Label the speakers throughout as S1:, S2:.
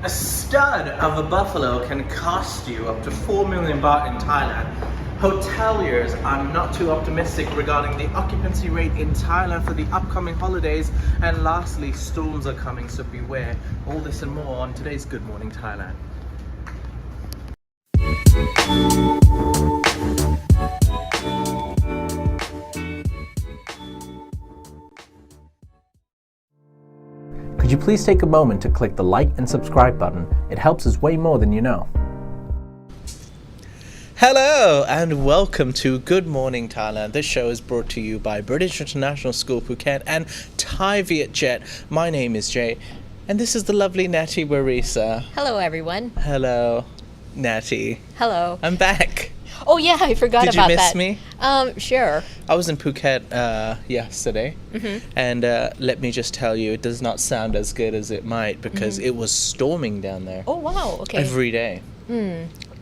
S1: A stud of a buffalo can cost you up to 4 million baht in Thailand. Hoteliers are not too optimistic regarding the occupancy rate in Thailand for the upcoming holidays. And lastly, storms are coming, so beware. All this and more on today's Good Morning Thailand. Could you please take a moment to click the like and subscribe button? It helps us way more than you know. Hello and welcome to Good Morning Thailand. This show is brought to you by British International School Phuket and Thai Vietjet. My name is Jay and this is the lovely Natty Barisa.
S2: Hello everyone.
S1: Hello, Natty.
S2: Hello.
S1: I'm back.
S2: Oh yeah, I forgot about that.
S1: Did you miss
S2: me? Sure.
S1: I was in Phuket yesterday, and let me just tell you, it does not sound as good as it might because it was storming down there.
S2: Oh wow, okay.
S1: Every day.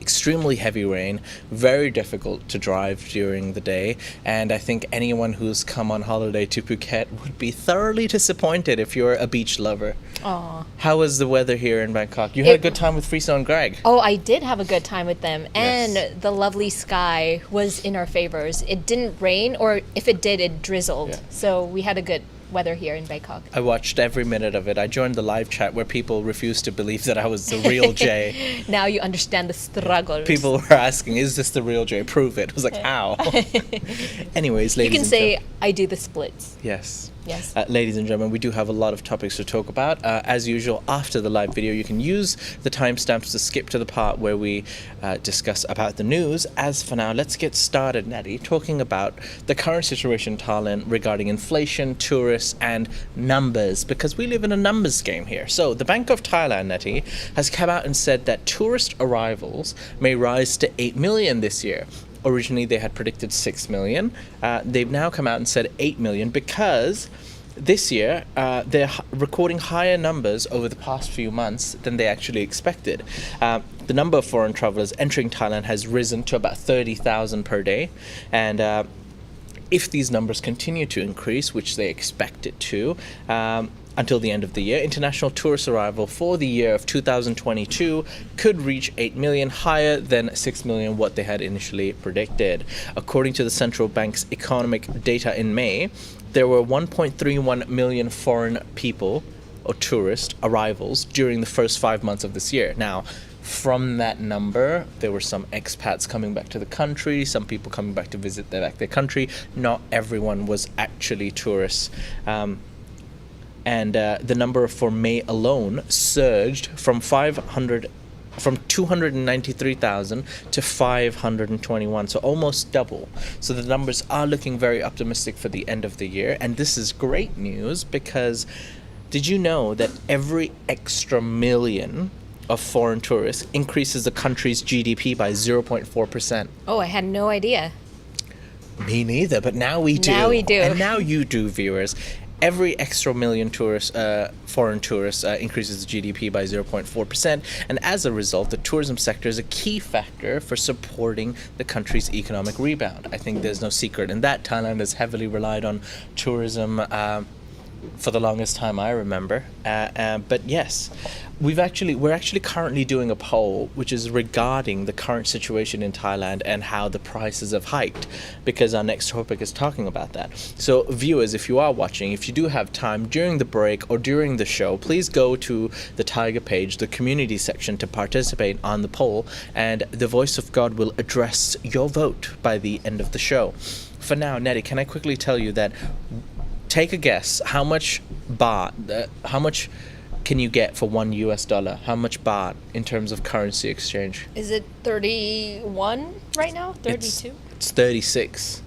S1: Extremely heavy rain, very difficult to drive during the day, and I think anyone who's come on holiday to Phuket would be thoroughly disappointed if you're a beach lover.
S2: Aww.
S1: How was the weather here in Bangkok? You had a good time with Friso and Greg.
S2: Oh, I did have a good time with them, and
S1: Yes.
S2: the lovely sky was in our favors. It didn't rain, or if it did, it drizzled.
S1: Yeah.
S2: So we had a good weather here in Bangkok.
S1: I watched every minute of it. I joined the live chat where people refused to believe that I was the real Jay.
S2: Now you understand the struggle.
S1: People were asking, is this the real Jay? Prove it. I was like, how? Anyways,
S2: You
S1: ladies
S2: can
S1: and
S2: say
S1: gentlemen.
S2: I do the splits.
S1: Yes.
S2: Yes.
S1: Ladies and gentlemen, we do have a lot of topics to talk about. As usual, after the live video, you can use the timestamps to skip to the part where we discuss about the news. As for now, let's get started, Natty, talking about the current situation in Thailand regarding inflation, tourists, and numbers, because we live in a numbers game here. So the Bank of Thailand, Natty, has come out and said that tourist arrivals may rise to 8 million this year. Originally, they had predicted 6 million. They've now come out and said 8 million because this year they're recording higher numbers over the past few months than they actually expected. The number of foreign travelers entering Thailand has risen to about 30,000 per day. And if these numbers continue to increase, which they expect it to, until the end of the year, international tourist arrival for the year of 2022 could reach 8 million, higher than 6 million what they had initially predicted. According to the central bank's economic data in May, there were 1.31 million foreign people or tourist arrivals during the first 5 months of this year. Now, from that number, there were some expats coming back to the country, some people coming back to visit their country. Not everyone was actually tourists. And the number for May alone surged from 293,000 to 521, so almost double. So the numbers are looking very optimistic for the end of the year, and this is great news because did you know that every extra million of foreign tourists increases the country's GDP by 0.4%?
S2: Oh, I had no idea.
S1: Me neither, but now we do.
S2: Now we do.
S1: And now you do, viewers. Every extra million tourists, foreign tourists, increases the GDP by 0.4%. And as a result, the tourism sector is a key factor for supporting the country's economic rebound. I think there's no secret in that. Thailand has heavily relied on tourism for the longest time I remember. But yes, we're actually currently doing a poll which is regarding the current situation in Thailand and how the prices have hiked, because our next topic is talking about that. So viewers, if you are watching, if you do have time during the break or during the show, please go to the Thaiger page, the community section, to participate on the poll, and the voice of God will address your vote by the end of the show. For now, Nettie, can I quickly tell you that take a guess how much baht, how much can you get for $1? How much baht in terms of currency exchange?
S2: Is it 31 right now? 32?
S1: It's 36.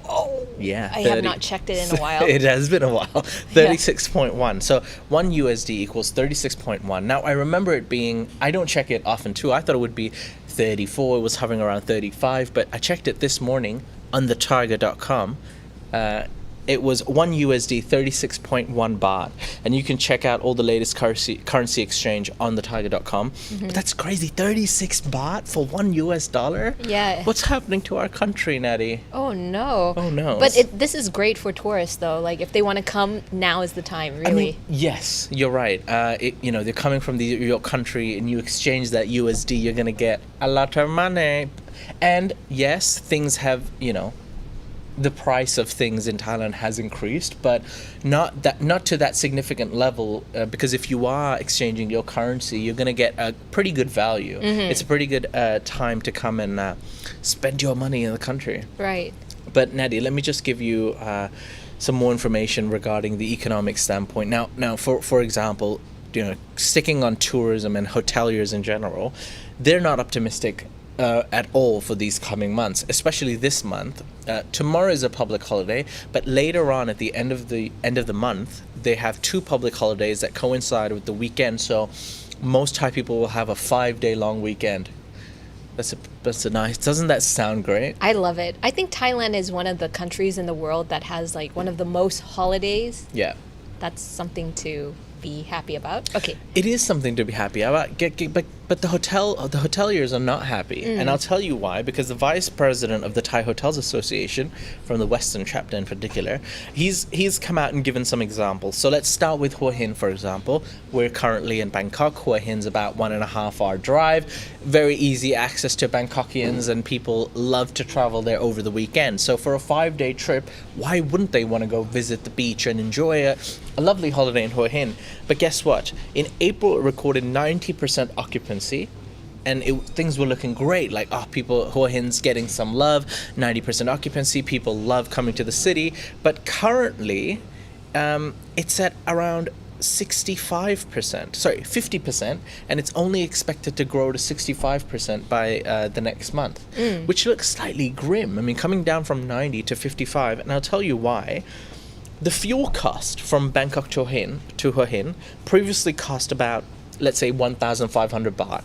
S2: Oh,
S1: Yeah,
S2: I
S1: 30.
S2: have not checked it in a while.
S1: It has been a while. 36.1. So $1 equals 36.1. Now I remember it being, I don't check it often too. I thought it would be 34. It was hovering around 35, but I checked it this morning on the Thaiger.com. it was 1 USD 36.1 baht, and you can check out all the latest currency exchange on the Thaiger.com. But that's crazy, 36 baht for $1.
S2: Yeah.
S1: What's happening to our country, Natty?
S2: Oh no.
S1: Oh, no.
S2: But this is great for tourists though. Like if they want to come, now is the time, really.
S1: I mean, yes, you're right. They're coming from your country, and you exchange that USD, you're gonna get a lot of money. And yes, things have, the price of things in Thailand has increased, but not to that significant level, because if you are exchanging your currency, you're going to get a pretty good value. It's a pretty good time to come and spend your money in the country.
S2: Right.
S1: But Natty, let me just give you some more information regarding the economic standpoint. Now, for example, sticking on tourism and hoteliers in general, they're not optimistic at all for these coming months, especially this month. Tomorrow is a public holiday, but later on at the end of the month, they have 2 public holidays that coincide with the weekend. So most Thai people will have a 5-day long weekend. That's a nice. Doesn't that sound great?
S2: I love it. I think Thailand is one of the countries in the world that has like one of the most holidays.
S1: Yeah.
S2: That's something to be happy about. Okay.
S1: It is something to be happy about. But the hoteliers are not happy, and I'll tell you why. Because the vice president of the Thai Hotels Association, from the Western chapter in particular, he's come out and given some examples. So let's start with Hua Hin, for example. We're currently in Bangkok. Hua Hin's about 1.5 hour drive. Very easy access to Bangkokians, and people love to travel there over the weekend. So for a 5-day trip, why wouldn't they want to go visit the beach and enjoy a lovely holiday in Hua Hin? But guess what? In April, it recorded 90% occupancy, and things were looking great. Like, Hua Hin's getting some love, 90% occupancy. People love coming to the city. But currently, it's at around 50%, and it's only expected to grow to 65% by the next month, which looks slightly grim. I mean, coming down from 90 to 55, and I'll tell you why. The fuel cost from Bangkok to Hua Hin previously cost about, let's say, 1,500 baht.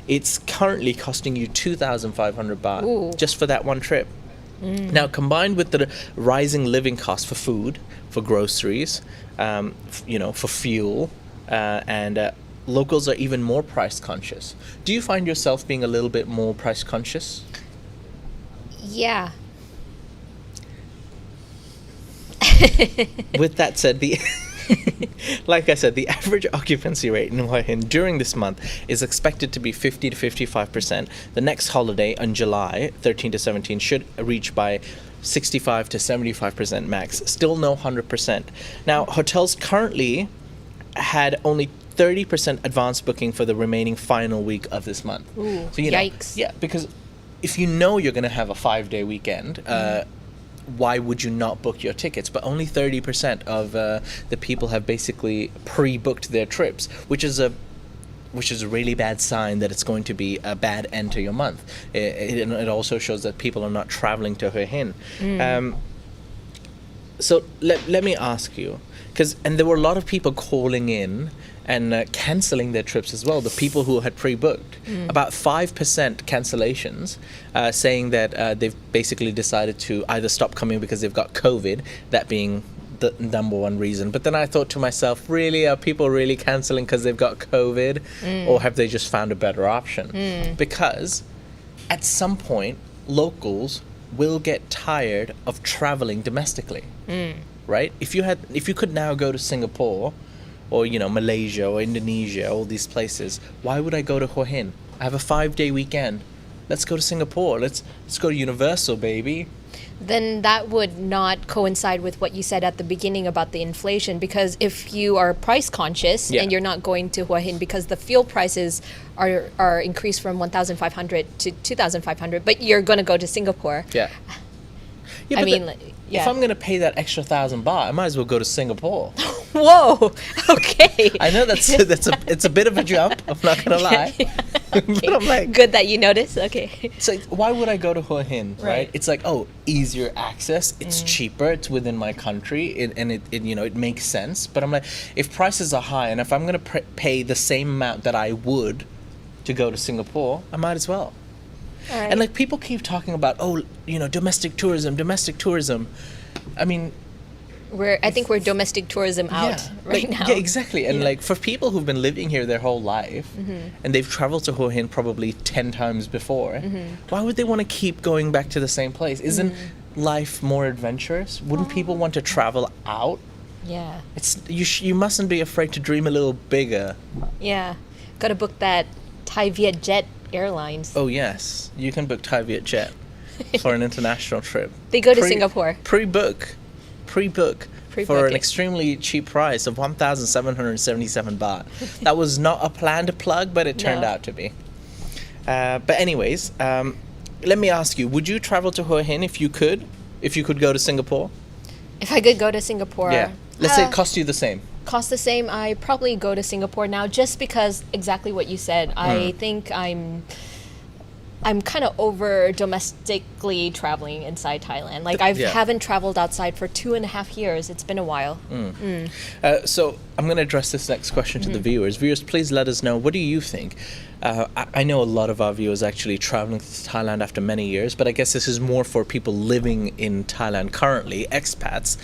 S1: It's currently costing you 2,500 baht.
S2: Ooh.
S1: Just for that one trip. Now, combined with the rising living costs for food, for groceries, for fuel, and locals are even more price conscious. Do you find yourself being a little bit more price conscious?
S2: Yeah.
S1: With that said, like I said, the average occupancy rate in Hua Hin during this month is expected to be 50 to 55%. The next holiday on July 13 to 17 should reach by 65 to 75% max. Still no 100%. Now, hotels currently had only 30% advance booking for the remaining final week of this month.
S2: Ooh,
S1: so,
S2: yikes.
S1: Yeah, because if you know you're going to have a 5-day weekend, why would you not book your tickets? But only 30% of the people have basically pre-booked their trips, which is a really bad sign that it's going to be a bad end to your month. It also shows that people are not traveling to Hua Hin. So let me ask you, and there were a lot of people calling in and cancelling their trips as well, the people who had pre-booked. About 5% cancellations, saying that they've basically decided to either stop coming because they've got COVID, that being the number one reason. But then I thought to myself, really, are people really cancelling because they've got COVID? Or have they just found a better option? Because at some point, locals will get tired of traveling domestically, right? If you could now go to Singapore, or Malaysia or Indonesia, all these places, why would I go to Hua Hin? I have a 5-day weekend. Let's go to Singapore. Let's go to Universal, baby.
S2: Then that would not coincide with what you said at the beginning about the inflation, because if you are price conscious and you're not going to Hua Hin because the fuel prices are increased from 1,500 to 2,500, but you're going to go to Singapore.
S1: Yeah,
S2: I mean,
S1: if I'm going to pay that extra 1,000 baht, I might as well go to Singapore.
S2: Whoa. Okay.
S1: I know it's a bit of a jump. I'm not going to lie. But I'm like,
S2: good that you noticed. Okay.
S1: So why would I go to Hua Hin, right? It's like, easier access. It's cheaper. It's within my country, and it makes sense. But I'm like, if prices are high, and if I'm going to pay the same amount that I would to go to Singapore, I might as well.
S2: All right.
S1: And like, people keep talking about, domestic tourism. I mean,
S2: I think we're domestic tourism out right now.
S1: Yeah, exactly. And like for people who've been living here their whole life and they've traveled to Hua Hin probably 10 times before, why would they want to keep going back to the same place? Isn't life more adventurous? Wouldn't people want to travel out?
S2: Yeah.
S1: You mustn't be afraid to dream a little bigger.
S2: Yeah. Got to book that Thai Vietjet Airlines.
S1: Oh yes, you can book Thai Vietjet for an international trip.
S2: They go to Singapore.
S1: Pre-book for an extremely cheap price of 1,777 baht. That was not a planned plug, but it turned out to be. But anyways, let me ask you: would you travel to Hua Hin if you could? If you could go to Singapore?
S2: If I could go to Singapore,
S1: yeah. Let's say it cost you the same.
S2: Cost the same. I probably go to Singapore now, just because exactly what you said. I think I'm kind of over domestically traveling inside Thailand. Like haven't traveled outside for 2.5 years. It's been a while.
S1: So I'm going to address this next question to the viewers. Viewers, please let us know, what do you think? I know a lot of our viewers actually traveling to Thailand after many years, but I guess this is more for people living in Thailand currently, expats.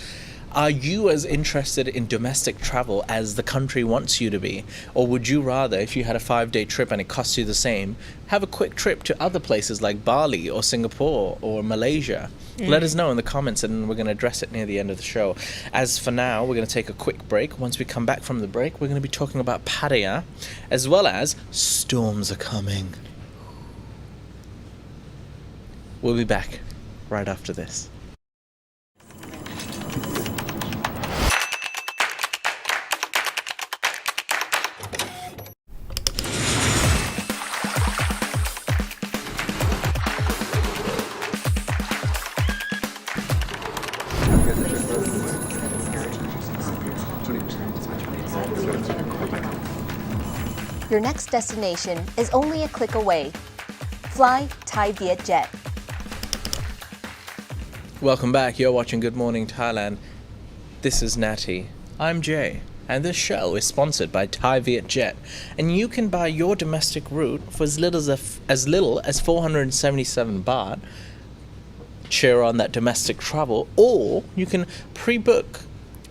S1: Are you as interested in domestic travel as the country wants you to be? Or would you rather, if you had a 5-day trip and it costs you the same, have a quick trip to other places like Bali or Singapore or Malaysia? Let us know in the comments and we're going to address it near the end of the show. As for now, we're going to take a quick break. Once we come back from the break, we're going to be talking about Pattaya, as well as storms are coming. We'll be back right after this.
S2: Your next destination is only a click away. Fly Thai Vietjet.
S1: Welcome back. You're watching Good Morning Thailand. This is Natty. I'm Jay. And this show is sponsored by Thai Vietjet. And you can buy your domestic route for as little as 477 baht. Share on that domestic travel. Or you can pre-book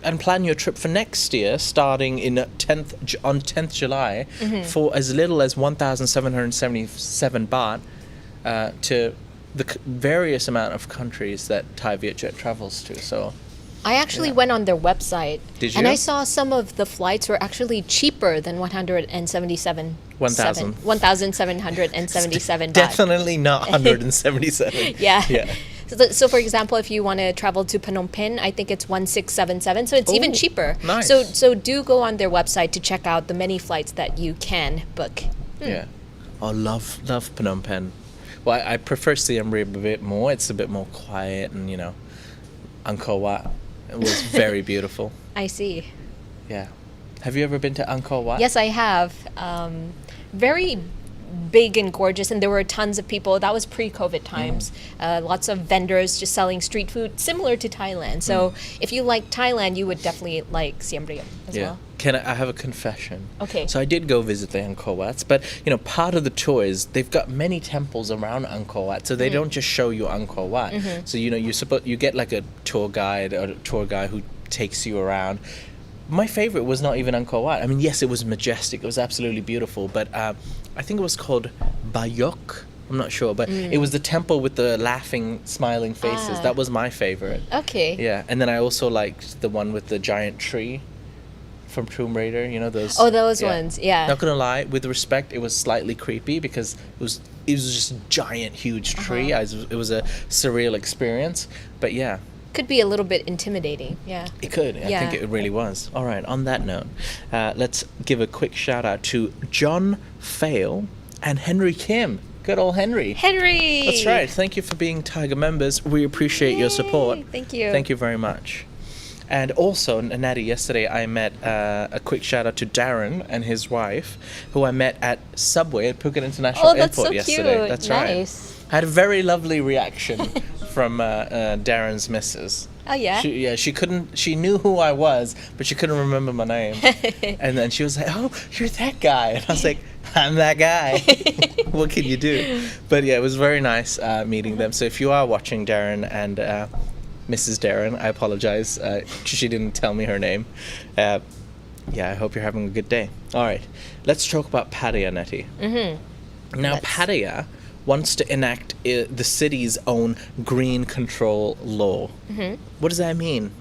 S1: and plan your trip for next year, starting on 10th July, for as little as 1,777 baht to the various amount of countries that Thai Vietjet travels to. So,
S2: I actually went on their website.
S1: Did you?
S2: And I saw some of the flights were actually cheaper than 1,777 baht.
S1: Definitely not 177.
S2: Yeah. So, for example, if you want to travel to Phnom Penh, I think it's 1,677. So it's even cheaper.
S1: Nice.
S2: So do go on their website to check out the many flights that you can book.
S1: Yeah. Oh, love Phnom Penh. Well, I prefer Siem Reap a bit more. It's a bit more quiet, and Angkor Wat. It was very beautiful.
S2: I see.
S1: Yeah. Have you ever been to Angkor Wat?
S2: Yes, I have. Very big and gorgeous, and there were tons of people. That was pre-COVID times. Lots of vendors just selling street food, similar to Thailand. So if you like Thailand, you would definitely like Siem Reap as well.
S1: Can I have a confession?
S2: Okay.
S1: So I did go visit the Angkor Wats, but part of the tour is they've got many temples around Angkor Wat, so they don't just show you Angkor Wat. So you get like a tour guide or a tour guy who takes you around. My favorite was not even Angkor Wat. I mean, yes, it was majestic. It was absolutely beautiful, but I think it was called Bayok. I'm not sure, but it was the temple with the laughing, smiling faces. That was my favorite.
S2: Okay.
S1: Yeah, and then I also liked the one with the giant tree from Tomb Raider. Those.
S2: Oh, those ones. Yeah.
S1: Not gonna lie, with respect, it was slightly creepy because it was just a giant, huge tree. It was a surreal experience, but yeah.
S2: Could be a little bit intimidating. Yeah.
S1: It could. I think it really was. All right. On that note, let's give a quick shout out to John Fail and Henry Kim. Good old Henry.
S2: Henry!
S1: That's right. Thank you for being Thaiger members. We appreciate your support.
S2: Thank you.
S1: Thank you very much. And also, Natty, yesterday I met a quick shout out to Darren and his wife, who I met at Subway at Phuket International Airport yesterday.
S2: Cute.
S1: That's
S2: nice.
S1: Right. I had a very lovely reaction from Darren's missus.
S2: Oh yeah.
S1: She knew who I was, but she couldn't remember my name. And then she was like, "Oh, you're that guy," and I was like, "I'm that guy." What can you do? But yeah, it was very nice meeting them. So if you are watching, Darren and Mrs. Darren. I apologize. She didn't tell me her name. Yeah, I hope you're having a good day. All right, let's talk about Pattaya, Nettie. Now, Pattaya wants to enact the city's own green control law. What does that mean?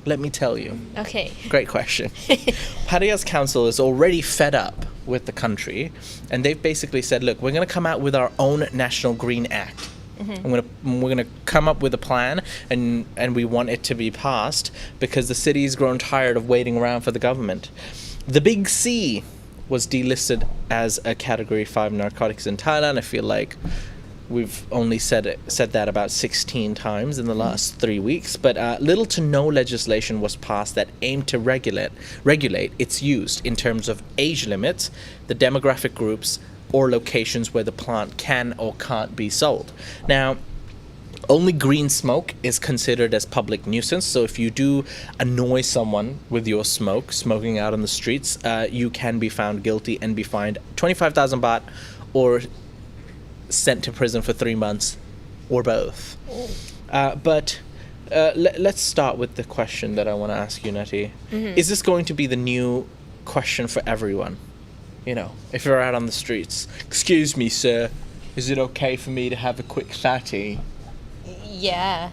S1: Let me tell you.
S2: Okay.
S1: Great question. Pattaya's council is already fed up with the country, and they've basically said, look, we're going to come out with our own National Green Act. We're gonna come up with a plan, and we want it to be passed because the city's grown tired of waiting around for the government. The Big C was delisted as a Category 5 narcotics in Thailand. I feel like we've only said that about 16 times in the last 3 weeks, but little to no legislation was passed that aimed to regulate its use in terms of age limits, the demographic groups, or locations where the plant can or can't be sold. Now, only green smoke is considered as public nuisance, so if you do annoy someone with your smoking out on the streets, you can be found guilty and be fined 25,000 baht or sent to prison for 3 months, or both. But let's start with the question that I want to ask you, Nettie. Is this going to be the new question for everyone? You know, if you're out on the streets, excuse me, sir, is it okay for me to have a quick fatty?
S2: Yeah,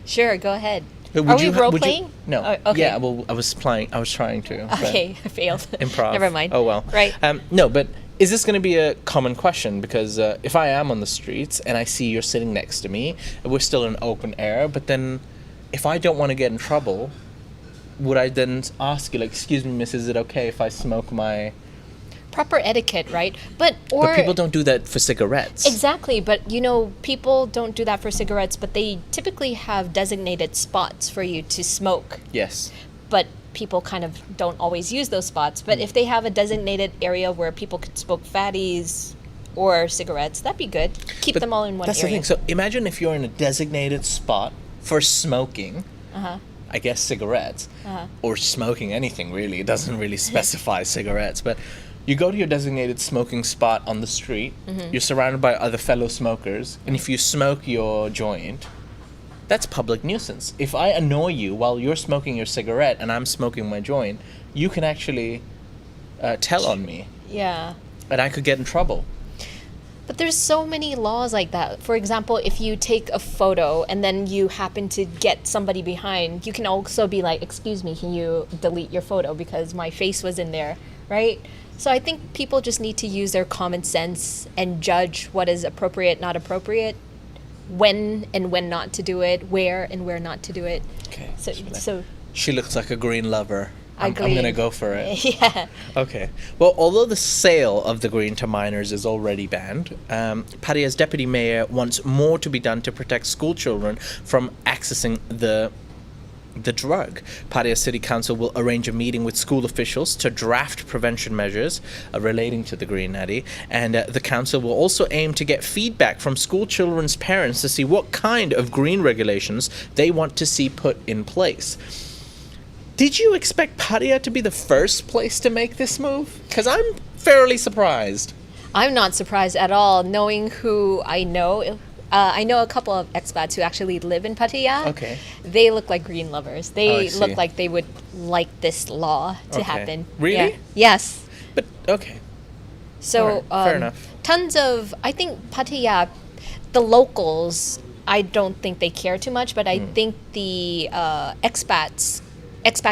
S2: sure, go ahead.
S1: Would
S2: Are we role-playing?
S1: No.
S2: Oh, okay.
S1: Yeah, well, I was trying to.
S2: Okay, I failed.
S1: Improv.
S2: Never mind.
S1: Oh, well.
S2: Right.
S1: No, but is this going to be a common question? Because if I am on the streets and I see you're sitting next to me, we're still in open air, but then if I don't want to get in trouble, would I then ask you, like, excuse me, miss, is it okay if I smoke my...
S2: Proper etiquette, right? But
S1: people don't do that for cigarettes.
S2: Exactly, but you know, people don't do that for cigarettes, but they typically have designated spots for you to smoke.
S1: Yes.
S2: But people kind of don't always use those spots. But if they have a designated area where people could smoke fatties or cigarettes, that'd be good. Keep them all in one
S1: that's
S2: area.
S1: That's the thing. So imagine if you're in a designated spot for smoking, I guess cigarettes, or smoking anything really. It doesn't really specify cigarettes, but you go to your designated smoking spot on the street, you're surrounded by other fellow smokers, and if you smoke your joint, that's public nuisance. If I annoy you while you're smoking your cigarette and I'm smoking my joint, you can actually tell on me.
S2: Yeah.
S1: And I could get in trouble.
S2: But there's so many laws like that. For example, if you take a photo and then you happen to get somebody behind, you can also be like, excuse me, can you delete your photo because my face was in there, right? So I think people just need to use their common sense and judge what is appropriate, not appropriate, when and when not to do it, where and where not to do it.
S1: Okay.
S2: So
S1: she looks like a green lover. I'm going to go for it.
S2: Yeah.
S1: Okay. Well, although the sale of the green to minors is already banned, Pattaya's deputy mayor wants more to be done to protect school children from accessing the drug. Pattaya City Council will arrange a meeting with school officials to draft prevention measures relating to the green natty, and the council will also aim to get feedback from school children's parents to see what kind of green regulations they want to see put in place. Did you expect Pattaya to be the first place to make this move? Because I'm fairly surprised.
S2: I'm not surprised at all, knowing who I know. I know a couple of expats who actually live in Pattaya.
S1: Okay.
S2: They look like green lovers. They look like they would like this law to happen.
S1: Really?
S2: Yeah. Yes.
S1: But, okay.
S2: So,
S1: right. Fair enough.
S2: Tons of, I think Pattaya, the locals, I don't think they care too much, but I think the expat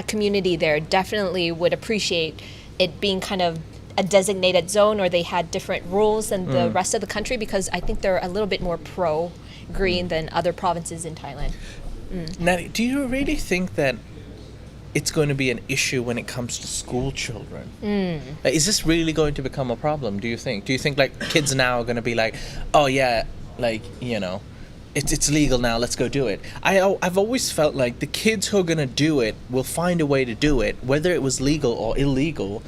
S2: community there definitely would appreciate it being kind of a designated zone, or they had different rules than the rest of the country, because I think they're a little bit more pro-green than other provinces in Thailand.
S1: Natty, do you really think that it's going to be an issue when it comes to school children? Like, is this really going to become a problem, do you think? Do you think, like, kids now are going to be like, oh, yeah, like, you know, it's legal now, let's go do it? I've always felt like the kids who are going to do it will find a way to do it, whether it was legal or illegal.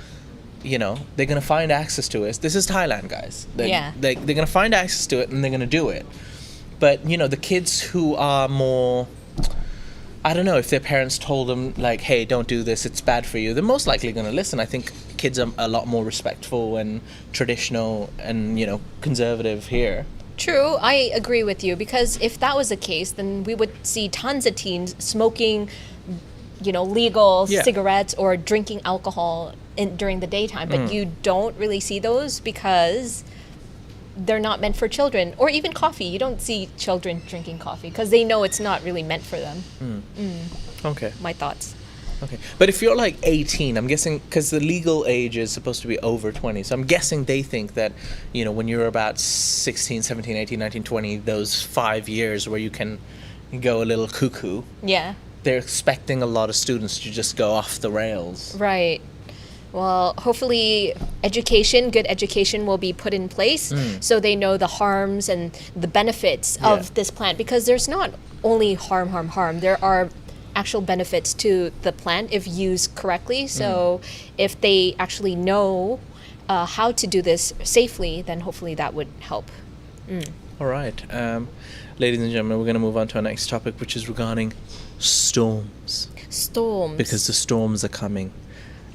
S1: You know, they're going to find access to it. This is Thailand, guys. They're going to find access to it and they're going to do it. But, you know, the kids who are more, I don't know, if their parents told them, like, hey, don't do this, it's bad for you, they're most likely going to listen. I think kids are a lot more respectful and traditional and, you know, conservative here.
S2: True, I agree with you, because if that was the case, then we would see tons of teens smoking, legal
S1: Yeah.
S2: cigarettes or drinking alcohol during the daytime. But you don't really see those because they're not meant for children. Or even coffee. You don't see children drinking coffee because they know it's not really meant for them.
S1: Okay.
S2: My thoughts.
S1: Okay. But if you're like 18, I'm guessing, because the legal age is supposed to be over 20. So I'm guessing they think that, when you're about 16, 17, 18, 19, 20, those 5 years where you can go a little cuckoo,
S2: Yeah.
S1: they're expecting a lot of students to just go off the rails.
S2: Right. Well, hopefully good education will be put in place so they know the harms and the benefits of this plant, because there's not only harm. There are actual benefits to the plant if used correctly. So if they actually know how to do this safely, then hopefully that would help.
S1: All right. Ladies and gentlemen, we're going to move on to our next topic, which is regarding storms.
S2: Storms.
S1: Because the storms are coming.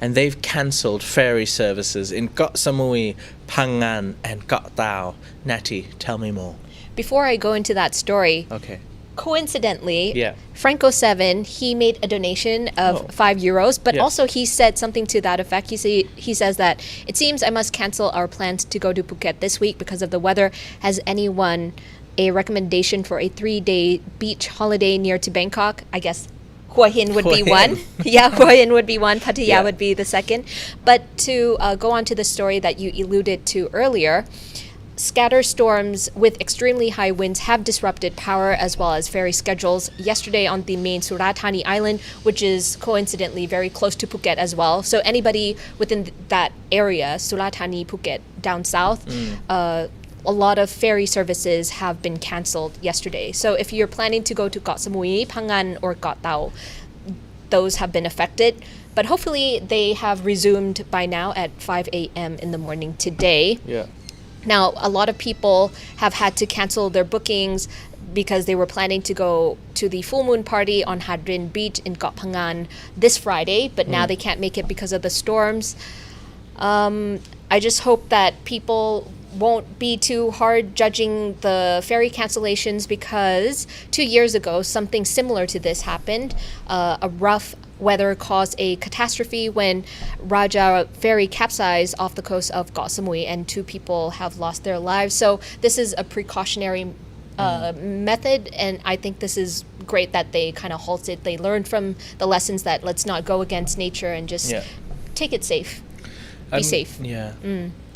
S1: And they've cancelled ferry services in Koh Samui, Phangan, and Koh Tao. Natty, tell me more.
S2: Before I go into that story,
S1: Okay.
S2: coincidentally, Franco7, he made a donation of €5, but also he said something to that effect. He says that it seems I must cancel our plans to go to Phuket this week because of the weather. Has anyone a recommendation for a 3-day beach holiday near to Bangkok? I guess Hua Hin would be one. Yeah, Hua Hin would be one. Pattaya would be the second. But to go on to the story that you alluded to earlier, scatter storms with extremely high winds have disrupted power as well as ferry schedules yesterday on the main Surathani Island, which is coincidentally very close to Phuket as well. So anybody within that area, Surathani, Phuket, down south, a lot of ferry services have been cancelled yesterday. So if you're planning to go to Koh Samui, Phangan, or Koh Tao, those have been affected. But hopefully they have resumed by now at 5 a.m. in the morning today.
S1: Yeah.
S2: Now, a lot of people have had to cancel their bookings because they were planning to go to the full moon party on Hadrin Beach in Koh Phangan this Friday, but now they can't make it because of the storms. I just hope that people won't be too hard judging the ferry cancellations, because 2 years ago something similar to this happened. A rough weather caused a catastrophe when Raja ferry capsized off the coast of Koh Samui and 2 people have lost their lives. So this is a precautionary method, and I think this is great that they kind of halted. They learned from the lessons that let's not go against nature and just take it safe. Be safe.
S1: Yeah.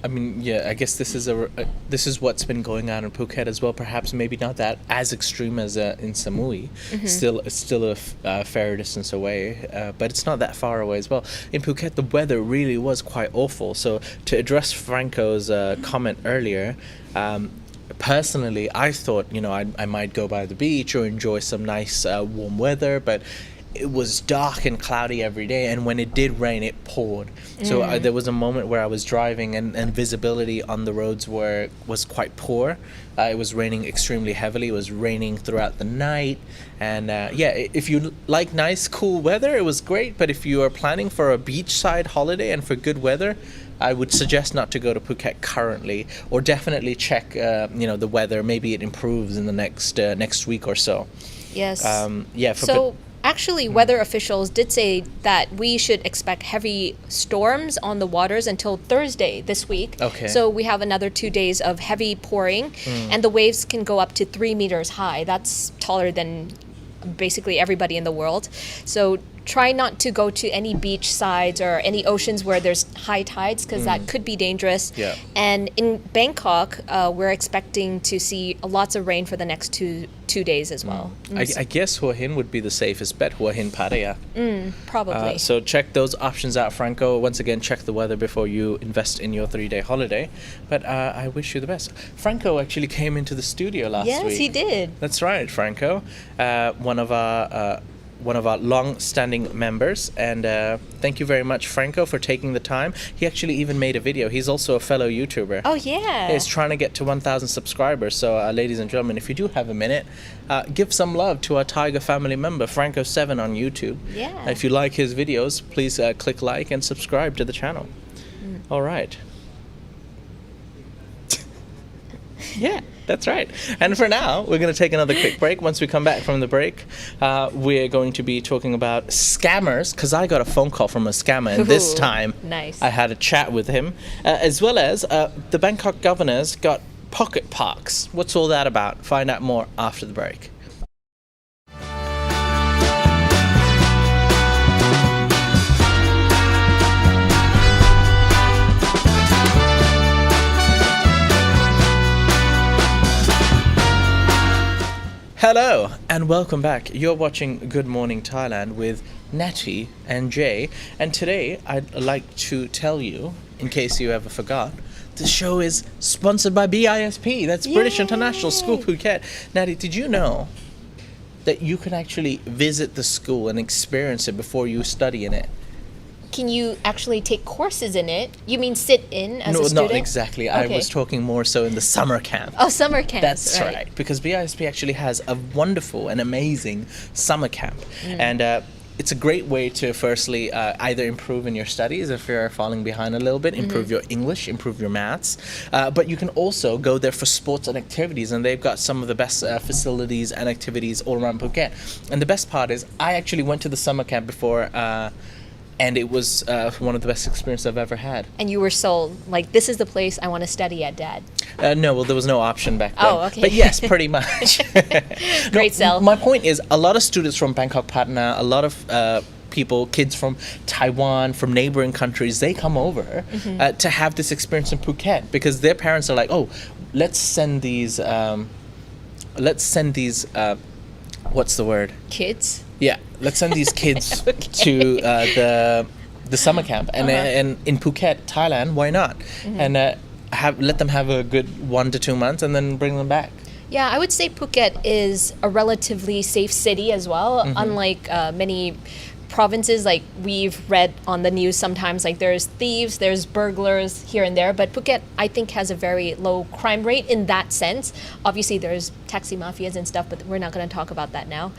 S1: I guess this is what's been going on in Phuket as well. Perhaps maybe not that as extreme as in Samui. It's still a fair distance away, but it's not that far away as well. In Phuket, the weather really was quite awful. So to address Franco's comment earlier, personally, I thought I might go by the beach or enjoy some nice warm weather, but it was dark and cloudy every day, and when it did rain, it poured. So there was a moment where I was driving and visibility on the roads was quite poor. It was raining extremely heavily. It was raining throughout the night, and if you like nice cool weather, it was great. But if you are planning for a beachside holiday and for good weather, I would suggest not to go to Phuket currently, or definitely check the weather. Maybe it improves in the next week or so.
S2: Yes.
S1: So
S2: actually, weather officials did say that we should expect heavy storms on the waters until Thursday this week.
S1: Okay.
S2: So we have another 2 days of heavy pouring, and the waves can go up to 3 meters high. That's taller than basically everybody in the world. So try not to go to any beach sides or any oceans where there's high tides, because that could be dangerous.
S1: Yeah.
S2: And in Bangkok, we're expecting to see lots of rain for the next two days as well.
S1: I guess Hua Hin would be the safest bet, Hua Hin Pattaya.
S2: Probably.
S1: So check those options out, Franco. Once again, check the weather before you invest in your 3-day holiday. But I wish you the best. Franco actually came into the studio last week.
S2: Yes, he did.
S1: That's right, Franco. One of our long-standing members, and thank you very much, Franco, for taking the time. He actually even made a video. He's also a fellow YouTuber.
S2: Oh, yeah.
S1: He's trying to get to 1,000 subscribers. So, ladies and gentlemen, if you do have a minute, give some love to our Thaiger family member, Franco7 on YouTube.
S2: Yeah.
S1: If you like his videos, please click like and subscribe to the channel. All right. Yeah, that's right. And for now, we're going to take another quick break. Once we come back from the break, we're going to be talking about scammers, because I got a phone call from a scammer, and this time
S2: nice.
S1: I had a chat with him, as well as the Bangkok governors got pocket parks. What's all that about? Find out more after the break. Hello and welcome back. You're watching Good Morning Thailand with Natty and Jay, and today I'd like to tell you, in case you ever forgot, the show is sponsored by BISP. That's British International School Phuket. Natty, did you know that you can actually visit the school and experience it before you study in it?
S2: Can you actually take courses in it? You mean sit in as a student?
S1: No, not exactly.
S2: Okay.
S1: I was talking more so in the summer camp.
S2: Oh, summer camp.
S1: That's right. Because BISP actually has a wonderful and amazing summer camp. And it's a great way to firstly either improve in your studies if you're falling behind a little bit, improve your English, improve your maths. But you can also go there for sports and activities, and they've got some of the best facilities and activities all around Phuket. And the best part is I actually went to the summer camp before, and it was one of the best experiences I've ever had.
S2: And you were sold, like, this is the place I want to study at, Dad.
S1: No, well, there was no option back then.
S2: Oh, okay.
S1: But yes, pretty much.
S2: Great sell.
S1: My point is, a lot of students from Bangkok, Pattaya, a lot of people, kids from Taiwan, from neighboring countries, they come over to have this experience in Phuket, because their parents are like, oh, let's send these, what's the word?
S2: Kids?
S1: Yeah, let's send these kids to the summer camp, and in Phuket, Thailand. Why not? And let them have a good 1 to 2 months, and then bring them back.
S2: Yeah, I would say Phuket is a relatively safe city as well, unlike many provinces. Like we've read on the news sometimes, like there's thieves, there's burglars here and there, but Phuket I think has a very low crime rate in that sense. Obviously there's taxi mafias and stuff, but we're not going to talk about that now.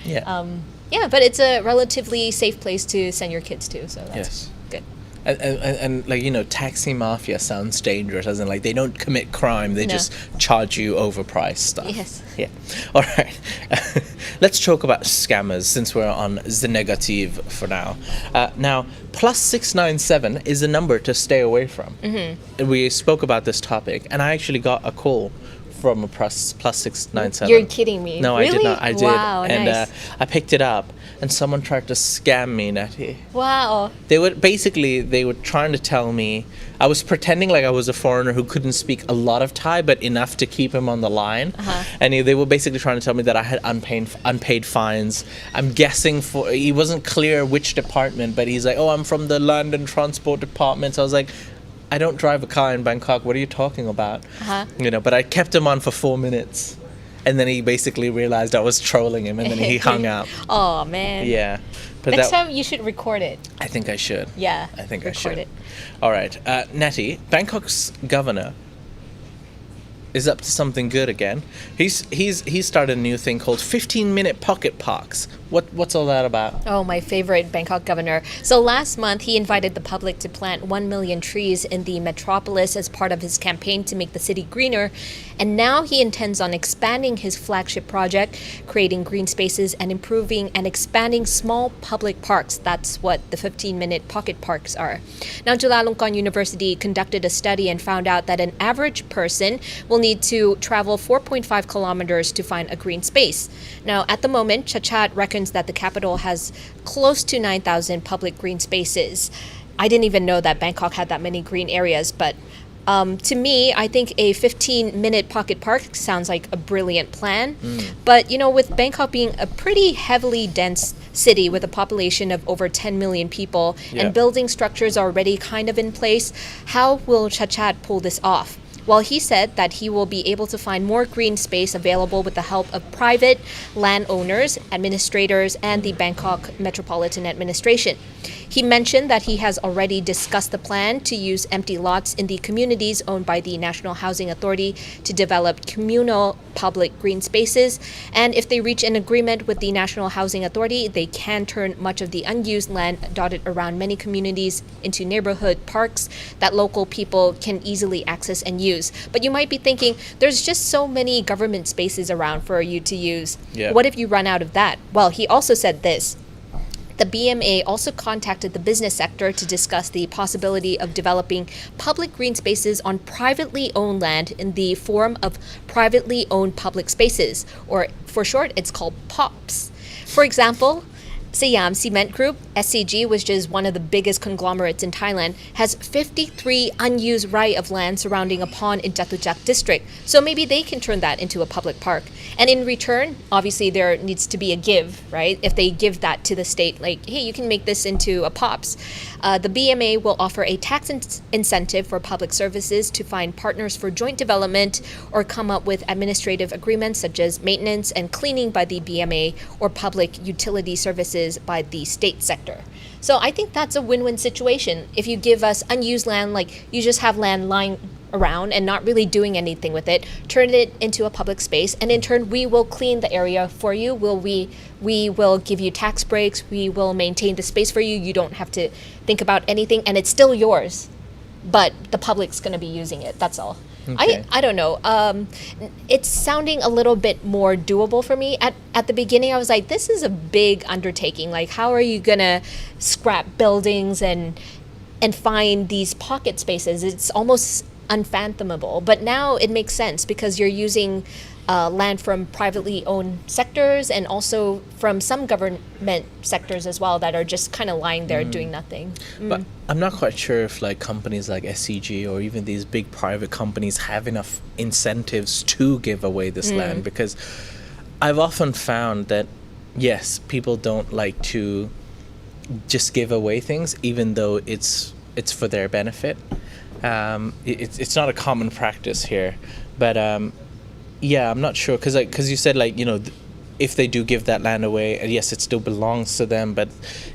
S2: Yeah, but it's a relatively safe place to send your kids to, so that's good.
S1: And like, you know, taxi mafia sounds dangerous, as in like they don't commit crime, they just charge you overpriced stuff.
S2: Yes.
S1: Yeah. All right. Let's talk about scammers since we're on the negative for now. Now, +697 is a number to stay away from. We spoke about this topic, and I actually got a call from a +697.
S2: You're kidding me.
S1: No,
S2: really?
S1: I did not. I did.
S2: Wow,
S1: and
S2: nice.
S1: I picked it up, and someone tried to scam me, Natty.
S2: Wow.
S1: They were trying to tell me, I was pretending like I was a foreigner who couldn't speak a lot of Thai, but enough to keep him on the line. And they were basically trying to tell me that I had unpaid fines. I'm guessing he wasn't clear which department, but he's like, oh, I'm from the Land and Transport Department. So I was like, I don't drive a car in Bangkok. What are you talking about? You know, but I kept him on for 4 minutes, and then he basically realized I was trolling him, and then he hung up.
S2: Oh man.
S1: Yeah. But
S2: next time you should record it.
S1: I think I should.
S2: Yeah.
S1: I think I should.
S2: Record it.
S1: All right, Natty, Bangkok's governor is up to something good again. He's started a new thing called 15-minute pocket parks. What's all that about?
S2: Oh, my favorite Bangkok governor. So last month, he invited the public to plant 1 million trees in the metropolis as part of his campaign to make the city greener. And now he intends on expanding his flagship project, creating green spaces and improving and expanding small public parks. That's what the 15-minute pocket parks are. Now, Chulalongkorn University conducted a study and found out that an average person will need to travel 4.5 kilometers to find a green space. Now, at the moment, Chachat reckons that the capital has close to 9,000 public green spaces. I didn't even know that Bangkok had that many green areas, but to me, I think a 15-minute pocket park sounds like a brilliant plan. But, you know, with Bangkok being a pretty heavily dense city with a population of over 10 million people and building structures already kind of in place, how will Chachat pull this off? Well, he said that he will be able to find more green space available with the help of private landowners, administrators, and the Bangkok Metropolitan Administration. He mentioned that he has already discussed the plan to use empty lots in the communities owned by the National Housing Authority to develop communal public green spaces. And if they reach an agreement with the National Housing Authority, they can turn much of the unused land dotted around many communities into neighborhood parks that local people can easily access and use. But you might be thinking, there's just so many government spaces around for you to use.
S1: Yeah.
S2: What if you run out of that? Well, he also said this. The BMA also contacted the business sector to discuss the possibility of developing public green spaces on privately owned land in the form of privately owned public spaces, or for short, it's called POPs. For example, Siam Cement Group, SCG, which is one of the biggest conglomerates in Thailand, has 53 unused rai of land surrounding a pond in Chatuchak district. So maybe they can turn that into a public park. And in return, obviously there needs to be a give, right? If they give that to the state, like, hey, you can make this into a POPs. The BMA will offer a tax incentive for public services to find partners for joint development or come up with administrative agreements such as maintenance and cleaning by the BMA or public utility services by the state sector. So I think that's a win-win situation. If you give us unused land, like you just have land lying around and not really doing anything with it, turn it into a public space, and in turn we will clean the area for you. We will give you tax breaks, we will maintain the space for you. You don't have to think about anything, and it's still yours, but the public's going to be using it. That's all.
S1: Okay.
S2: I don't know. It's sounding a little bit more doable for me. At the beginning, I was like, this is a big undertaking. Like, how are you going to scrap buildings and find these pocket spaces? It's almost unfathomable. But now it makes sense because you're using land from privately owned sectors and also from some government sectors as well that are just kind of lying there doing nothing.
S1: But I'm not quite sure if like companies like SCG or even these big private companies have enough incentives to give away this land, because I've often found that yes, people don't like to just give away things even though it's for their benefit. It's not a common practice here, but yeah, I'm not sure because you said if they do give that land away, and yes, it still belongs to them, but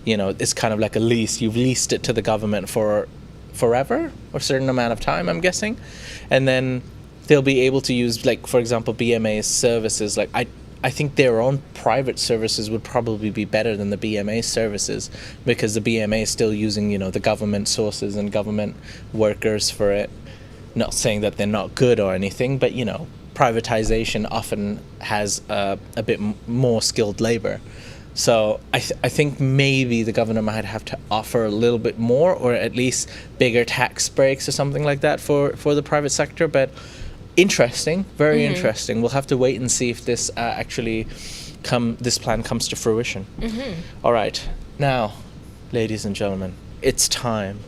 S1: it's kind of like a lease. You've leased it to the government for forever or a certain amount of time, I'm guessing, and then they'll be able to use, like, for example, BMA's services. Like I think their own private services would probably be better than the BMA services, because the BMA is still using the government sources and government workers for it. Not saying that they're not good or anything, but privatization often has a bit more skilled labor. So I think maybe the government might have to offer a little bit more, or at least bigger tax breaks or something like that for the private sector. But interesting, very interesting. We'll have to wait and see if this this plan comes to fruition. All right, now, ladies and gentlemen, it's time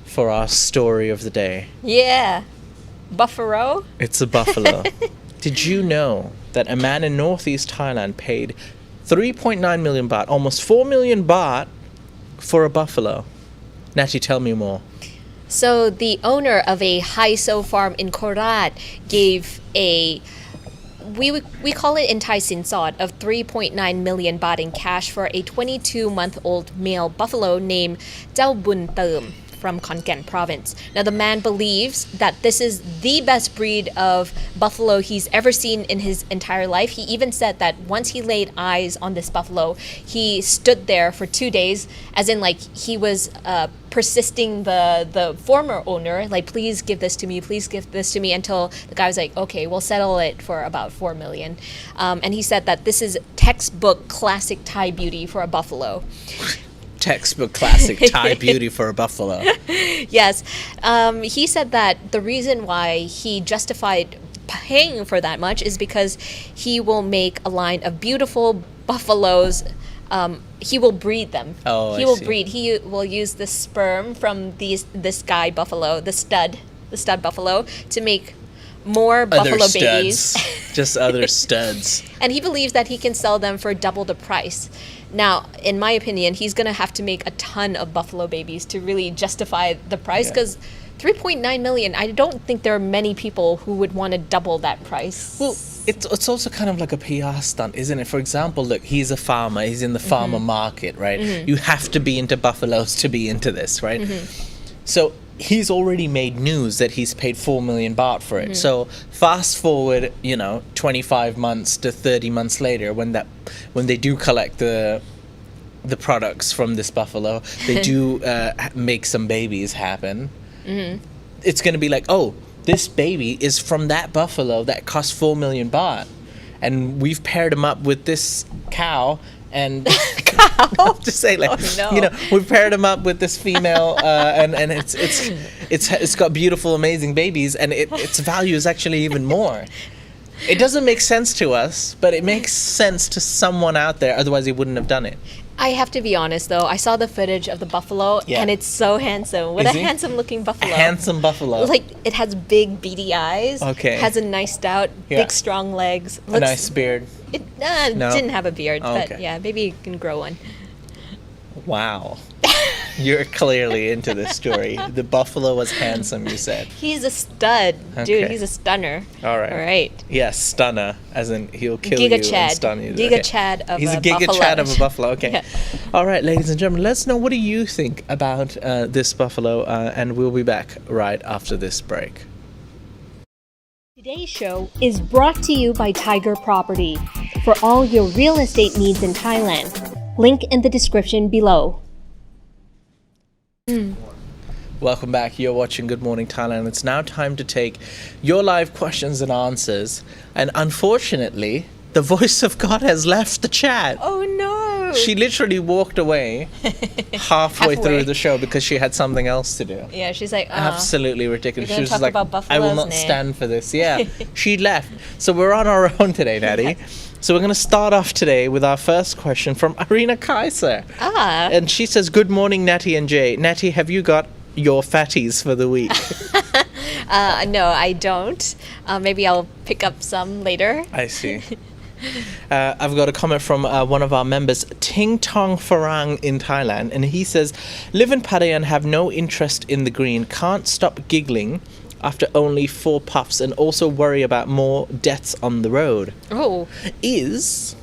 S1: for our story of the day.
S2: Yeah. Buffalo?
S1: It's a buffalo. Did you know that a man in northeast Thailand paid 3.9 million baht, almost 4 million baht, for a buffalo? Natty, tell me more.
S2: So the owner of a Haiso farm in Korat gave we call it in Thai sinsod of 3.9 million baht in cash for a 22-month-old male buffalo named Chao Bun Term from Khon Kaen province. Now, the man believes that this is the best breed of buffalo he's ever seen in his entire life. He even said that once he laid eyes on this buffalo, he stood there for 2 days, as in like he was persisting the former owner, like, please give this to me, please give this to me, until the guy was like, okay, we'll settle it for about 4 million. And he said that this is textbook classic Thai beauty for a buffalo.
S1: Textbook classic Thai beauty for a buffalo.
S2: Yes. He said that the reason why he justified paying for that much is because he will make a line of beautiful buffaloes. He will breed them.
S1: Oh,
S2: he will breed. He will use the sperm from this guy buffalo, the stud buffalo, to make more buffalo babies.
S1: Just other studs.
S2: And he believes that he can sell them for double the price. Now, in my opinion, he's going to have to make a ton of buffalo babies to really justify the price, because 3.9 million. I don't think there are many people who would want to double that price.
S1: Well, it's also kind of like a PR stunt, isn't it? For example, look, he's a farmer. He's in the farmer market, right? You have to be into buffaloes to be into this, right? So he's already made news that he's paid 4 million baht for it. So fast forward, 25 months to 30 months later, when they do collect the products from this buffalo, they do make some babies happen. It's going to be like, oh, this baby is from that buffalo that cost 4 million baht, and we've paired him up with this cow. And just say, like, we've paired him up with this female, and it's got beautiful, amazing babies, and its value is actually even more. It doesn't make sense to us, but it makes sense to someone out there. Otherwise, he wouldn't have done it.
S2: I have to be honest, though. I saw the footage of the buffalo, and it's so handsome. What a handsome-looking buffalo.
S1: A handsome buffalo.
S2: Like, it has big, beady eyes.
S1: Okay.
S2: Has a nice stout, big, strong legs.
S1: A nice beard.
S2: It didn't have a beard, but yeah, maybe you can grow one.
S1: Wow. You're clearly into this story. The buffalo was handsome, you said.
S2: He's a stud. Dude, he's a stunner.
S1: All right. Yes, stunner, as in he'll kill
S2: Giga
S1: you
S2: Chad.
S1: and stun you.
S2: Giga Chad of
S1: He's
S2: a
S1: Giga
S2: buffalo.
S1: Chad of a buffalo, okay.
S2: Yeah.
S1: All right, ladies and gentlemen, let us know, what do you think about this buffalo, and we'll be back right after this break.
S3: Today's show is brought to you by Thaiger Property for all your real estate needs in Thailand. Link in the description below.
S1: Welcome back. You're watching Good Morning Thailand. It's now time to take your live questions and answers. And unfortunately, the voice of God has left the chat.
S2: Oh no!
S1: She literally walked away halfway through the show because she had something else to do.
S2: Yeah, she's like,
S1: absolutely ridiculous. She was
S2: talk
S1: like,
S2: about
S1: I will not stand for this. Yeah, she left. So we're on our own today, Natty. So we're going to start off today with our first question from Arina Kaiser. And she says, good morning, Natty and Jay. Natty, have you got your fatties for the week?
S2: No, I don't. Maybe I'll pick up some later.
S1: I see. I've got a comment from one of our members, Ting Tong Farang in Thailand, and he says, live in Pattaya and have no interest in the green, can't stop giggling after only 4 puffs, and also worry about more deaths on the road.
S2: Oh.
S1: Is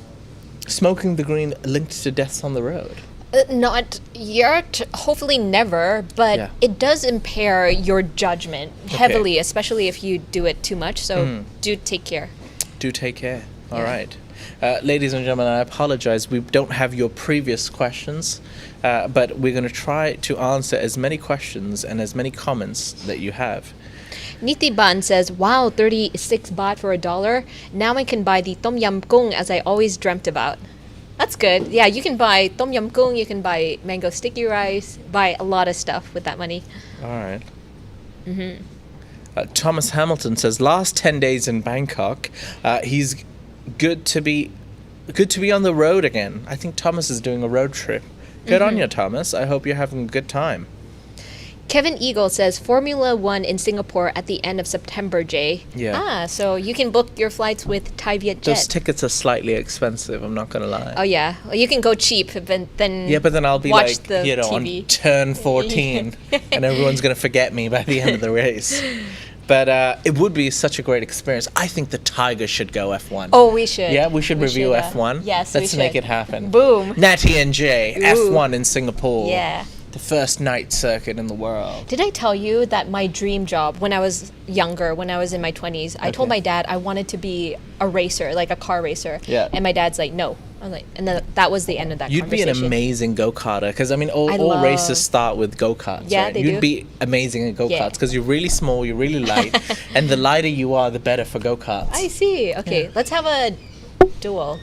S1: smoking the green linked to deaths on the road?
S2: Not yet, hopefully never, but it does impair your judgment heavily, especially if you do it too much, so do take care.
S1: Do take care. All right. Ladies and gentlemen, I apologize. We don't have your previous questions, but we're going to try to answer as many questions and as many comments that you have.
S2: Nitiban says, wow, 36 baht for $1. Now I can buy the tom yum goong as I always dreamt about. That's good. Yeah, you can buy tom yum goong, you can buy mango sticky rice, buy a lot of stuff with that money.
S1: All right. Thomas Hamilton says, last 10 days in Bangkok, he's good to be on the road again. I think Thomas is doing a road trip. Good on you, Thomas. I hope you're having a good time.
S2: Kevin Eagle says, Formula 1 in Singapore at the end of September, Jay.
S1: Yeah.
S2: So you can book your flights with Thai Vietjet.
S1: Those tickets are slightly expensive, I'm not going to lie.
S2: Oh, yeah. Well, you can go cheap, but then
S1: yeah, but then I'll be
S2: watch
S1: like,
S2: the TV.
S1: On turn 14, and everyone's going to forget me by the end of the race. But it would be such a great experience. I think the Thaiger should go F1.
S2: Oh, we should.
S1: Yeah, we should review F1.
S2: Yes,
S1: Let's make it happen.
S2: Boom.
S1: Natty and Jay, F1 in Singapore.
S2: Yeah.
S1: The first night circuit in the world.
S2: Did I tell you that my dream job when I was younger, when I was in my 20s, I told my dad I wanted to be a racer, like a car racer.
S1: Yeah.
S2: And my dad's like, no. I was like, and then that was the end of that
S1: You'd
S2: conversation.
S1: be an amazing go-karter, because I mean, all races start with go-karts.
S2: Yeah,
S1: right?
S2: they
S1: You'd
S2: do.
S1: be amazing at go-karts because you're really small, you're really light, and the lighter you are, the better for go-karts.
S2: I see. Okay, let's have a duel.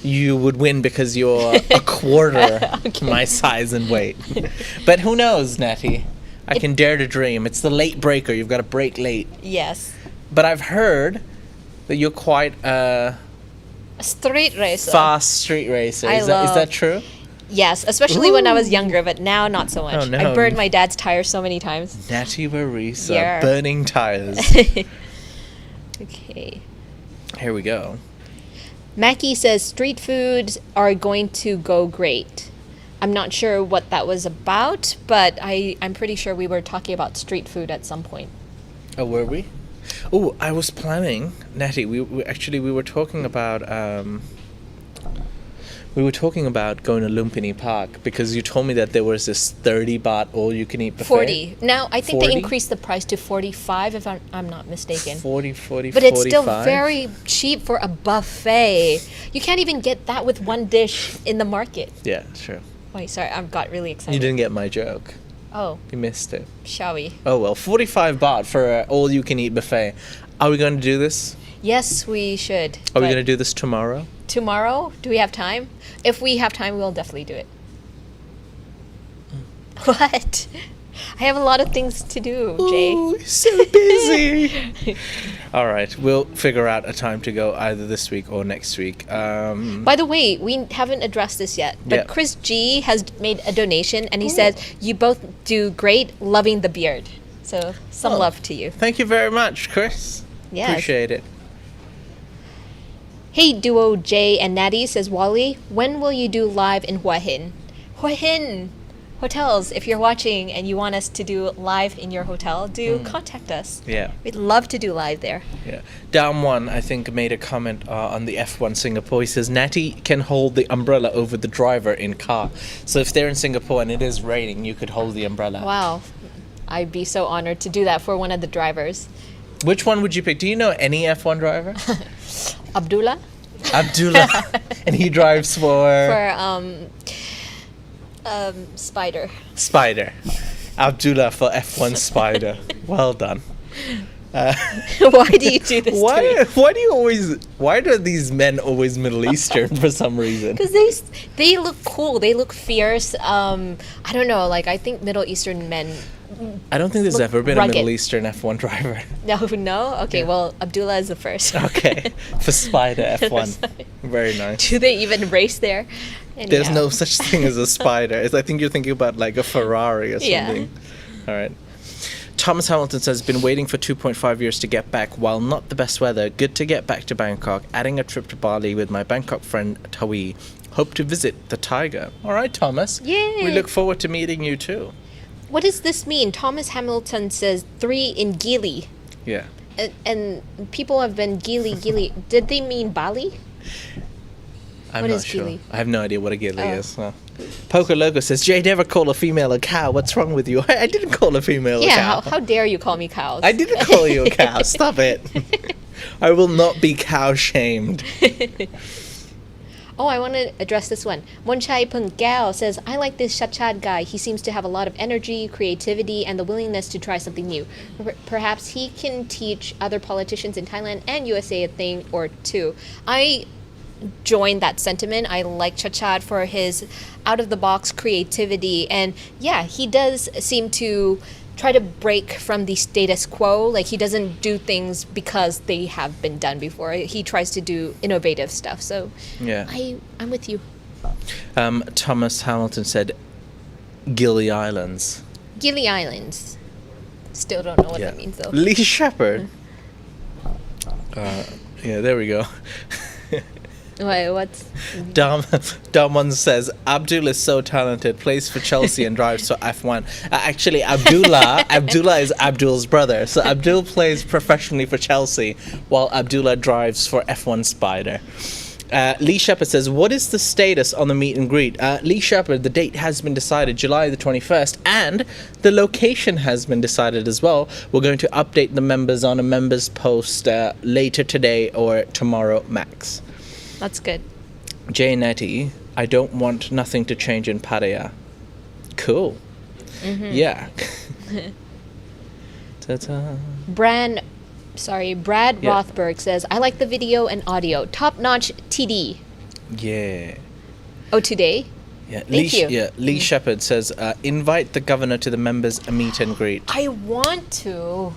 S1: You would win because you're a quarter my size and weight. But who knows, Natty? I can dare to dream. It's the late breaker. You've got to break late.
S2: Yes.
S1: But I've heard that you're quite
S2: a street racer.
S1: Fast street racer. Is that true?
S2: Yes, especially when I was younger, but now not so much.
S1: Oh, no.
S2: I burned my dad's tires so many times.
S1: Natty Barisa, burning tires.
S2: Okay.
S1: Here we go.
S2: Mackie says street foods are going to go great. I'm not sure what that was about, but I'm pretty sure we were talking about street food at some point.
S1: Oh, were we? Oh, I was planning, Natty. We were talking about going to Lumpini Park because you told me that there was this 30 baht all you can eat buffet.
S2: 40. Now I think
S1: 40?
S2: they increased the price to 45 if I'm not mistaken.
S1: 40,
S2: But
S1: 45.
S2: it's still very cheap for a buffet. You can't even get that with one dish in the market.
S1: Yeah, sure.
S2: Wait, sorry, I got really excited.
S1: You didn't get my joke.
S2: Oh,
S1: You missed it.
S2: shall we?
S1: Oh well, 45 baht for an all-you-can-eat buffet. Are we going to do this?
S2: Yes, we should.
S1: Are we
S2: But
S1: going to do this tomorrow?
S2: tomorrow? Do we have time? If we have time, we'll definitely do it. What? I have a lot of things to do, Jay.
S1: Oh, you're so busy. All right, we'll figure out a time to go either this week or next week.
S2: By the way, we haven't addressed this yet, but
S1: Yeah.
S2: Chris G has made a donation and he says, you both do great, loving the beard. So some
S1: Oh.
S2: love to you.
S1: Thank you very much, Chris.
S2: Yes.
S1: Appreciate it.
S2: Hey Duo J and Natty, says Wally, when will you do live in Hua Hin? Hua Hin Hotels, if you're watching and you want us to do live in your hotel, do contact us.
S1: Yeah.
S2: We'd love to do live there.
S1: Yeah. Down one, I think, made a comment on the F1 Singapore. He says, Natty can hold the umbrella over the driver in car. So if they're in Singapore and it is raining, you could hold the umbrella.
S2: Wow. I'd be so honored to do that for one of the drivers.
S1: Which one would you pick? Do you know any F1 driver?
S2: Abdullah?
S1: Abdullah. And he drives for
S2: Spider.
S1: Spider. Abdullah for F1 Spider. Well done.
S2: Why do you do this to me?
S1: Why do these men always Middle Eastern for some reason?
S2: Because they look cool. They look fierce. I don't know. Like, I think Middle Eastern men.
S1: I don't think there's
S2: Look
S1: ever been
S2: rugged.
S1: a Middle Eastern F1 driver.
S2: No? Okay, well, Abdullah is the first.
S1: Okay. For Spider F1. Very nice.
S2: Do they even race there?
S1: There's
S2: Anyhow.
S1: no such thing as a Spider. I think you're thinking about like a Ferrari or
S2: Yeah.
S1: something. All right. Thomas Hamilton says, been waiting for 2.5 years to get back. While not the best weather, good to get back to Bangkok. Adding a trip to Bali with my Bangkok friend Tawi. Hope to visit the Thaiger. All right, Thomas.
S2: Yay.
S1: We look forward to meeting you too.
S2: What does this mean? Thomas Hamilton says 3 in Gili.
S1: Yeah.
S2: And people have been Gili. Did they mean Bali?
S1: I'm
S2: What
S1: not
S2: is
S1: sure.
S2: gili?
S1: I have no idea what a gili
S2: Oh.
S1: is. No. Poker Logo says, Jay never call a female a cow. What's wrong with you? I didn't call a female a
S2: Yeah,
S1: cow.
S2: how dare you call me cows?
S1: I didn't call you a cow. Stop it. I will not be cow shamed.
S2: Oh, I want to address this one. Monchai Pung Gao says, I like this Shachad guy. He seems to have a lot of energy, creativity, and the willingness to try something new. Perhaps he can teach other politicians in Thailand and USA a thing or two. I join that sentiment. I like Chachad for his out-of-the-box creativity. And yeah, he does seem to try to break from the status quo. Like, he doesn't do things because they have been done before. He tries to do innovative stuff. So
S1: Yeah.
S2: I'm with you.
S1: Thomas Hamilton said, Gili Islands.
S2: Gili Islands. Still don't know what that means though.
S1: Lee Shepherd. Yeah, there we go.
S2: Wait, what's
S1: Dom says, Abdul is so talented, plays for Chelsea and drives for F1. Actually, Abdullah is Abdul's brother. So Abdul plays professionally for Chelsea, while Abdullah drives for F1 Spider. Lee Shepherd says, what is the status on the meet and greet? Lee Shepherd, the date has been decided, July the 21st, and the location has been decided as well. We're going to update the members on a members post later today or tomorrow max.
S2: That's good.
S1: Jay Nettie, I don't want nothing to change in Pattaya. Cool. Yeah. Ta-ta.
S2: Brad
S1: Yeah.
S2: Rothberg says, I like the video and audio. Top notch TD.
S1: Yeah.
S2: Oh, today?
S1: Yeah.
S2: Thank you.
S1: Yeah. Lee Shepherd says, invite the governor to the members a meet and greet.
S2: I want to.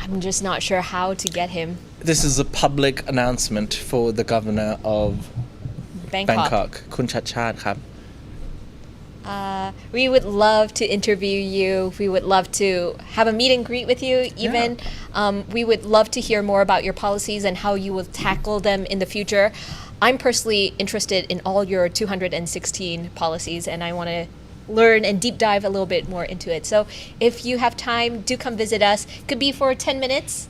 S2: I'm just not sure how to get him.
S1: This is a public announcement for the governor of Bangkok. Kun Chachad khap.
S2: We would love to interview you. We would love to have a meet and greet with you even. We would love to hear more about your policies and how you will tackle them in the future. I'm personally interested in all your 216 policies, and I want to learn and deep dive a little bit more into it. So if you have time, do come visit us. Could be for 10 minutes,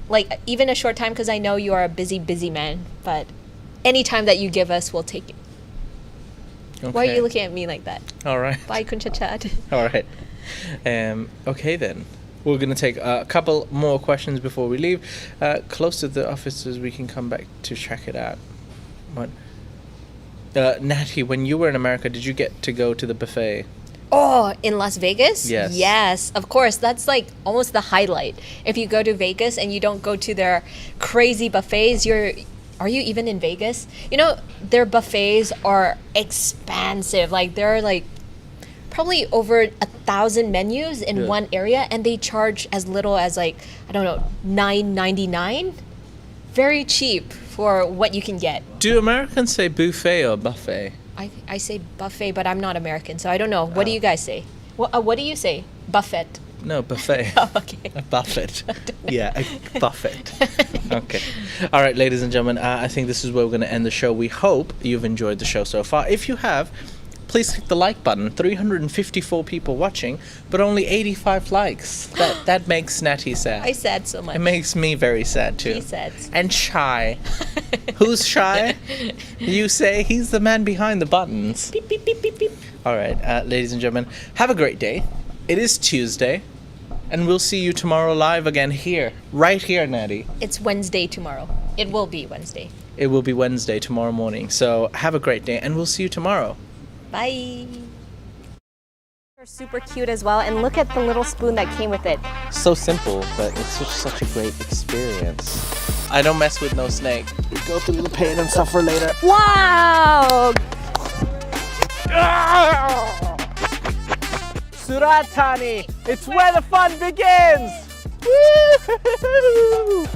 S2: like even a short time, because I know you are a busy man, but any time that you give us, we'll take it.
S1: Okay.
S2: Why are you looking at me like that?
S1: All right.
S2: Bye, Kunchachat.
S1: All right. Okay then. We're going to take a couple more questions before we leave. Close to the offices, we can come back to check it out. What? Natty, when you were in America, did you get to go to the buffet?
S2: Oh, in Las Vegas?
S1: Yes.
S2: Yes, of course. That's like almost the highlight. If you go to Vegas and you don't go to their crazy buffets, are you even in Vegas? You know, their buffets are expansive. Like there are like probably over 1,000 menus in one area, and they charge as little as like, I don't know, $9.99. Very cheap for what you can get.
S1: Do Americans say buffet or buffet?
S2: I say buffet, but I'm not American, so I don't know. What do you guys say? What do you say? Buffet.
S1: No, buffet.
S2: Oh, okay.
S1: A buffet. Yeah, a buffet. Okay. All right, ladies and gentlemen, I think this is where we're going to end the show. We hope you've enjoyed the show so far. If you have, please click the like button. 354 people watching, but only 85 likes. That makes Natty sad.
S2: I sad so much.
S1: It makes me very sad too.
S2: He's sad.
S1: And shy. Who's shy? You say he's the man behind the buttons.
S2: Beep, beep, beep, beep, beep.
S1: All right, ladies and gentlemen, have a great day. It is Tuesday, and we'll see you tomorrow live again here, right here, Natty.
S2: It's Wednesday tomorrow. It will be Wednesday.
S1: It will be Wednesday tomorrow morning. So have a great day, and we'll see you tomorrow.
S2: Bye. They're super cute as well, and look at the little spoon that came with it.
S1: So simple, but it's just such a great experience. I don't mess with no snake. We go through the pain and suffer later.
S2: Wow!
S1: Surat Thani, it's where the fun begins! Woo!